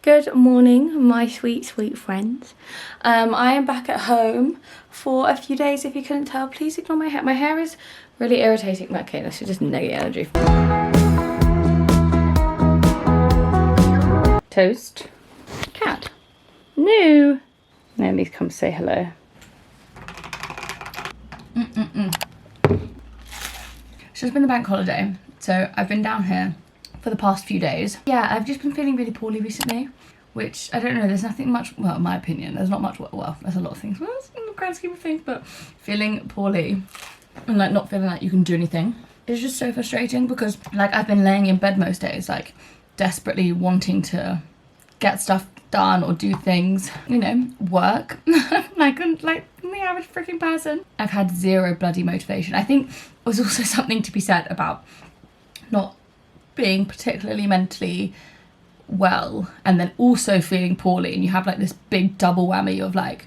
Good morning, my sweet, sweet friends. I am back at home for a few days. If you couldn't tell, please ignore my hair. My hair is really irritating. Okay, this is just negative energy. Toast. Cat. No. Nelly's come say hello. It's just been the bank holiday, so I've been down here for the past few days. Yeah, I've just been feeling really poorly recently, which I don't know, there's nothing much, well, in my opinion, there's not much, well, there's a lot of things, well, in the grand scheme of things, but feeling poorly and like not feeling like you can do anything is just so frustrating, because like I've been laying in bed most days, like desperately wanting to get stuff done or do things, you know, work, like the average freaking person. I've had zero bloody motivation. I think there's also something to be said about not being particularly mentally well and then also feeling poorly, and you have like this big double whammy of like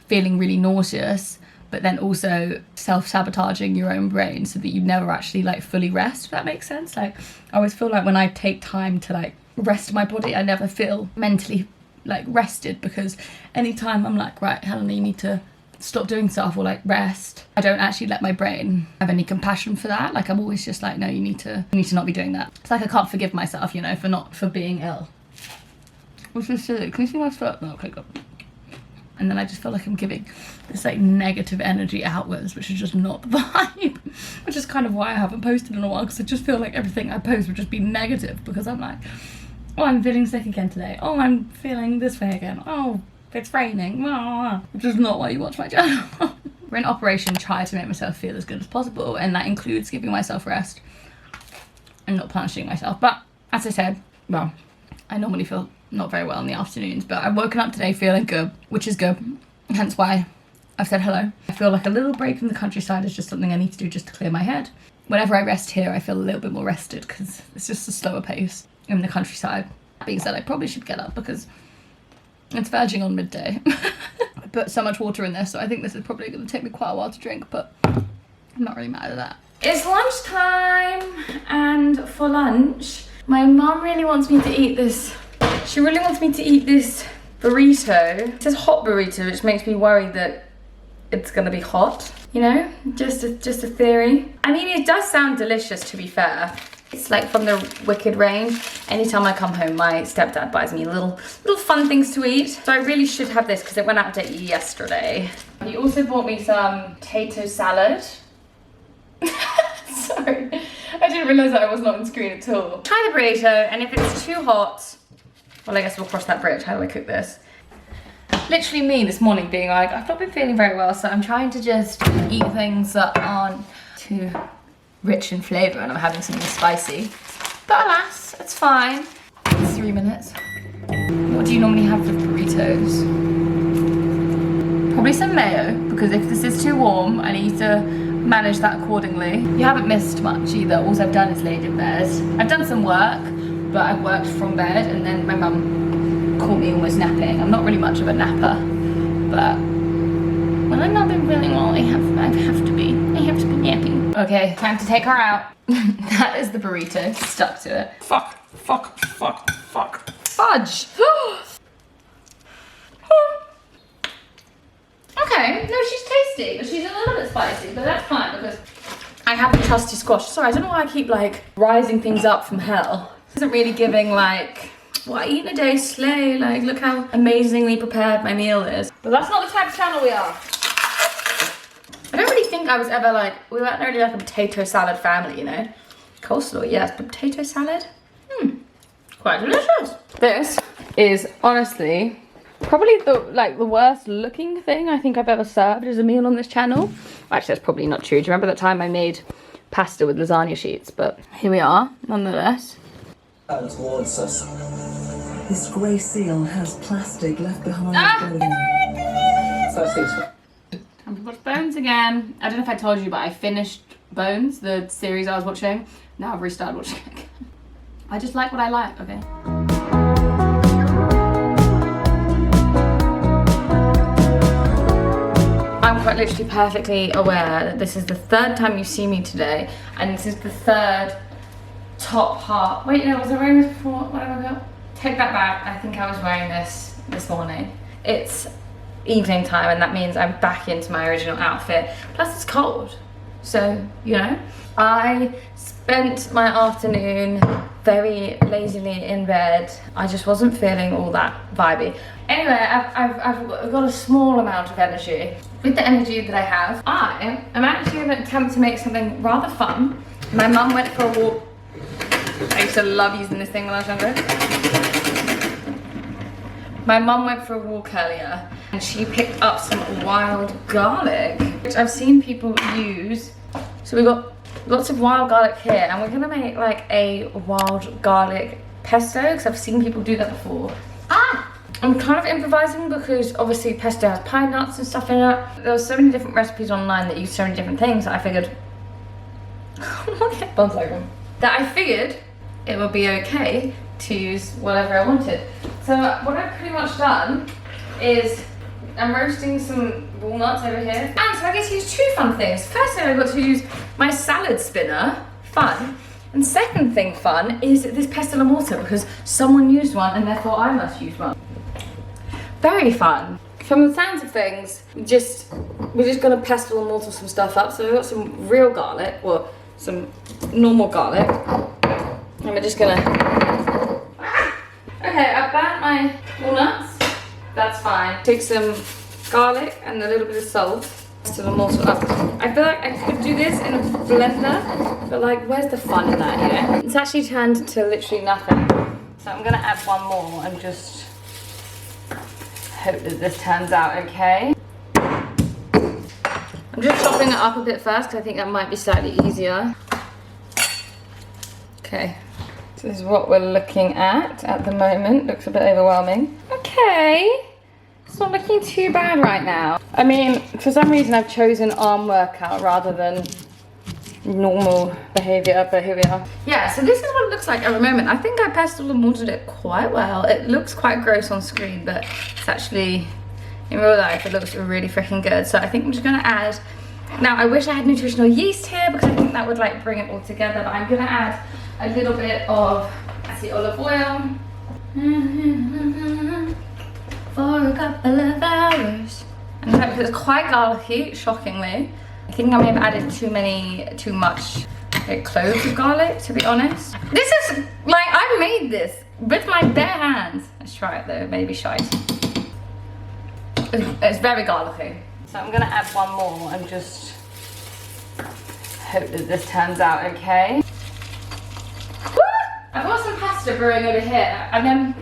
feeling really nauseous but then also self-sabotaging your own brain so that you never actually like fully rest, if that makes sense. Like I always feel like when I take time to like rest my body, I never feel mentally like rested, because anytime I'm like, right, Helena, you need to stop doing stuff or like rest, I don't actually let my brain have any compassion for that. Like I'm always just like, no, you need to not be doing that. It's like I can't forgive myself, you know, for being ill, which is silly. Can you see my foot? No, okay, good. And then I just feel like I'm giving this like negative energy outwards, which is just not the vibe, which is kind of why I haven't posted in a while, because I just feel like everything I post would just be negative, because I'm like, oh, I'm feeling sick again today, oh, I'm feeling this way again, oh, it's raining, which is not why you watch my channel. We're in operation try to make myself feel as good as possible, and that includes giving myself rest and not punishing myself. But as I said, well, I normally feel not very well in the afternoons, but I've woken up today feeling good, which is good, hence why I've said hello. I feel like a little break from the countryside is just something I need to do just to clear my head. Whenever I rest here, I feel a little bit more rested, because it's just a slower pace in the countryside. That being said, I probably should get up because it's verging on midday. I put so much water in this, so I think this is probably going to take me quite a while to drink, but I'm not really mad at that. It's lunchtime, and for lunch, my mum really wants me to eat this. She really wants me to eat this burrito. It says hot burrito, which makes me worry that it's going to be hot, you know? Just a theory. I mean, it does sound delicious, to be fair. It's like from the Wicked range. Anytime I come home, my stepdad buys me little fun things to eat. So I really should have this because it went out of date yesterday. He also bought me some potato salad. Sorry, I didn't realise that I was not on screen at all. Try the burrito, and if it's too hot, well, I guess we'll cross that bridge. How do I cook this? Literally me this morning being like, I've not been feeling very well, so I'm trying to just eat things that aren't too rich in flavour, and I'm having something spicy. But alas, it's fine. It's 3 minutes. What do you normally have with burritos? Probably some mayo, because if this is too warm, I need to manage that accordingly. You haven't missed much either. All I've done is laid in bed. I've done some work, but I've worked from bed, and then my mum caught me almost napping. I'm not really much of a napper, but when I'm not been feeling well, I have to be napping. Okay, time to take her out. That is the burrito, stuck to it. Fuck. Fudge. Okay, no, she's tasty, but she's a little bit spicy, but that's fine, because I have the trusty squash. Sorry, I don't know why I keep like rising things up from hell. It isn't really giving like, what, eat in a day, slay, like look how amazingly prepared my meal is. But that's not the type of channel we are. I don't really think I was ever like, we weren't really like a potato salad family, you know? Coleslaw, yes, but potato salad? Quite delicious. This is honestly probably the worst looking thing I think I've ever served as a meal on this channel. Actually, that's probably not true. Do you remember that time I made pasta with lasagna sheets? But here we are, nonetheless. Towards us. This grey seal has plastic left behind. Time to watch Bones again. I don't know if I told you, but I finished Bones, the series I was watching. Now I've restarted watching it again. I just like what I like, okay? I'm quite literally perfectly aware that this is the third time you see me today, and this is the third top part. Wait, no, was there Rose before? What have I got? take that back. I think I was wearing this morning. It's evening time and that means I'm back into my original outfit. Plus it's cold. So, you know. I spent my afternoon very lazily in bed. I just wasn't feeling all that vibey. Anyway, I've got a small amount of energy. With the energy that I have, I am actually going to attempt to make something rather fun. My mum went for a walk. I used to love using this thing when I was younger. My mum went for a walk earlier and she picked up some wild garlic, which I've seen people use. So we've got lots of wild garlic here and we're gonna make like a wild garlic pesto because I've seen people do that before. I'm kind of improvising because obviously pesto has pine nuts and stuff in it. There were so many different recipes online that use so many different things that I figured, that I figured it would be okay to use whatever I wanted. So what I've pretty much done is I'm roasting some walnuts over here. And so I get to use two fun things. First thing I got to use my salad spinner, fun. And second thing fun is this pestle and mortar because someone used one and therefore I must use one. Very fun. From the sounds of things, we're just gonna pestle and mortar some stuff up. So we've got some real garlic, or some normal garlic. And we're just gonna, okay, I burnt my walnuts. That's fine. Take some garlic and a little bit of salt to the mortar up. I feel like I could do this in a blender, but like, where's the fun in that, you know? It's actually turned to literally nothing. So I'm gonna add one more and just hope that this turns out okay. I'm just chopping it up a bit first because I think that might be slightly easier. Okay. This is what we're looking at the moment. Looks a bit overwhelming. Okay, it's not looking too bad right now. I mean, for some reason I've chosen arm workout rather than normal behavior. Yeah, so this is what it looks like at the moment. I think I pestled and mortared it quite well. It looks quite gross on screen, but it's actually, in real life, it looks really freaking good. So I think I'm just gonna add, now I wish I had nutritional yeast here because I think that would like bring it all together, but I'm gonna add a little bit of olive oil for a couple of hours. And it's quite garlicky, shockingly. I think I may have added too much like, cloves of garlic, to be honest. This is like, I made this with my bare hands. Let's try it though, maybe shite. It's very garlicky. So I'm gonna add one more and just hope that this turns out okay. I've got some pasta brewing over here, and then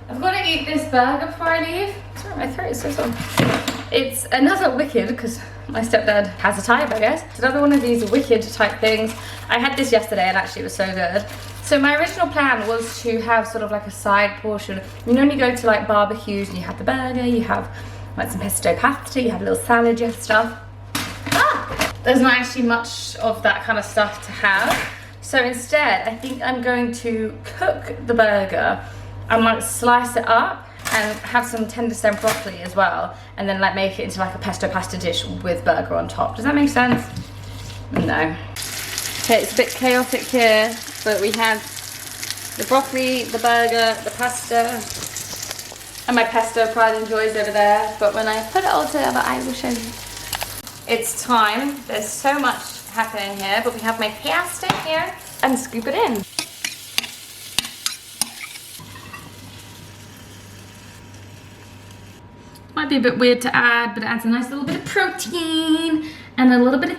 I've got to eat this burger before I leave. Sorry, my throat is so sore. It's another Wicked, because my stepdad has a type, I guess. It's another one of these Wicked type things. I had this yesterday, and actually it was so good. So my original plan was to have sort of like a side portion. You know when you go to like barbecues and you have the burger, you have like some pesto pasta, you have a little salad, you have stuff. There's not actually much of that kind of stuff to have. So instead, I think I'm going to cook the burger and like slice it up and have some tender stem broccoli as well, and then like make it into like a pesto pasta dish with burger on top. Does that make sense? No. Okay, it's a bit chaotic here, but we have the broccoli, the burger, the pasta, and my pesto pride and joys over there. But when I put it all together, I will show you. It's time. There's so much happening here, but we have my pasta here and scoop it in. Might be a bit weird to add, but it adds a nice little bit of protein and a little bit of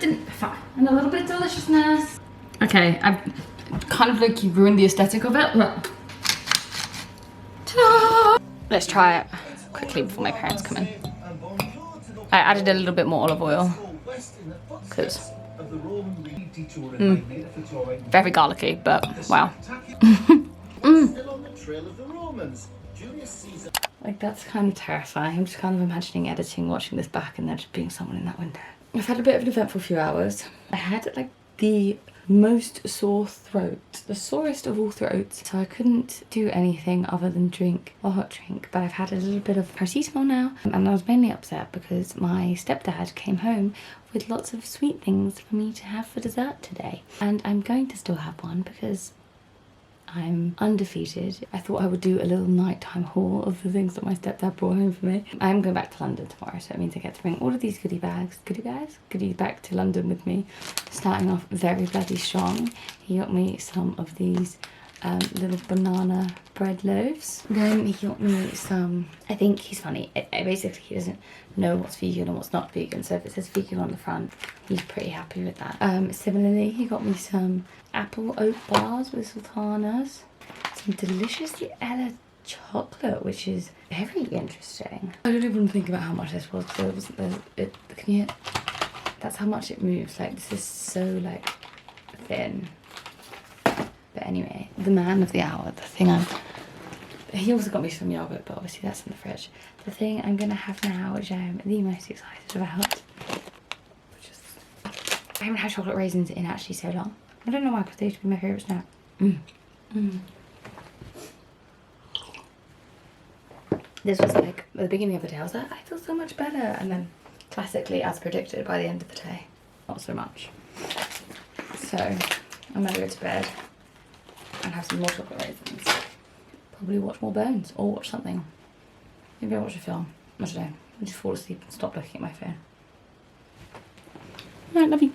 deliciousness. Okay, I've kind of like ruined the aesthetic of it. Look. Ta-da! Let's try it quickly before my parents come in. I added a little bit more olive oil because very garlicky, but wow. Like that's kind of terrifying. I'm just kind of imagining editing, watching this back, and there just being someone in that window. I've had a bit of an eventful few hours. I had like the most sore throat, the sorest of all throats, so I couldn't do anything other than drink a hot drink. But I've had a little bit of paracetamol now, and I was mainly upset because my stepdad came home with lots of sweet things for me to have for dessert today, and I'm going to still have one because I'm undefeated. I thought I would do a little nighttime haul of the things that my stepdad brought home for me. I'm going back to London tomorrow, so it means I get to bring all of these goodies back to London with me. Starting off very bloody strong. He got me some of these little banana bread loaves. Then he got me some, I think he's funny. Basically, he doesn't know what's vegan and what's not vegan. So if it says vegan on the front, he's pretty happy with that. Similarly, he got me some apple oat bars with sultanas. Some delicious Ella chocolate, which is very interesting. I don't even think about how much this was because it wasn't can you, that's how much it moves. Like, this is so like thin. But anyway, the man of the hour, the thing he also got me some yogurt, but obviously that's in the fridge. The thing I'm gonna have now, which I'm the most excited about, which is, I haven't had chocolate raisins in actually so long. I don't know why, because they used to be my favourite snack. This was like, at the beginning of the day, I was like, I feel so much better. And then, classically, as predicted, by the end of the day, not so much. So, I'm gonna go to bed and have some more chocolate raisins. Probably watch more Bones or watch something. Maybe I'll watch a film. I don't know. I'll just fall asleep and stop looking at my phone. Alright, love you.